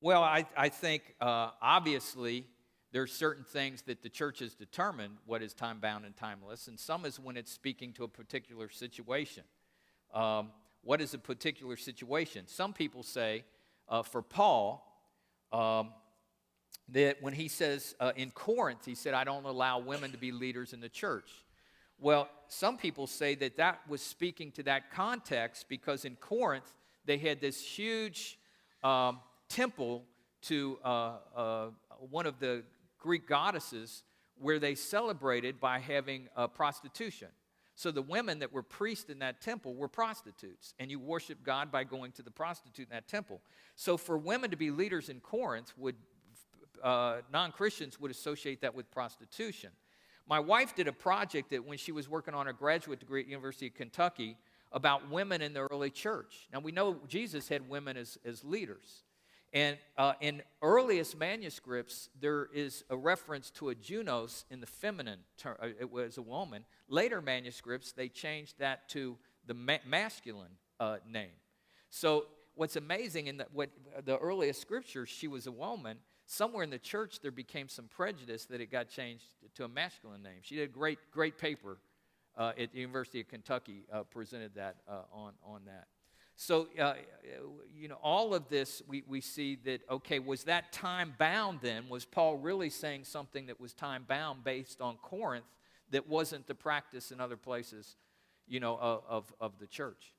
Well, I think obviously there's certain things that the church has determined what is time-bound and timeless, and some is when it's speaking to a particular situation. What is a particular situation? Some people say, for Paul, that when he says in Corinth, he said, I don't allow women to be leaders in the church. Well, some people say that that was speaking to that context because in Corinth, they had this huge temple to one of the Greek goddesses where they celebrated by having prostitution. So the women that were priests in that temple were prostitutes, and you worship God by going to the prostitute in that temple. So for women to be leaders in Corinth, non-Christians would associate that with prostitution. My wife did a project that when she was working on her graduate degree at University of Kentucky about women in the early church. Now we know Jesus had women as leaders. And in earliest manuscripts, there is a reference to a Junos in the feminine term. It was a woman. Later manuscripts, they changed that to the masculine name. So what's amazing in the earliest scriptures, she was a woman. Somewhere in the church, there became some prejudice that it got changed to a masculine name. She did a great paper at the University of Kentucky, presented that on that. So, all of this, we see that, okay, was that time-bound then? Was Paul really saying something that was time-bound based on Corinth that wasn't the practice in other places, of the church?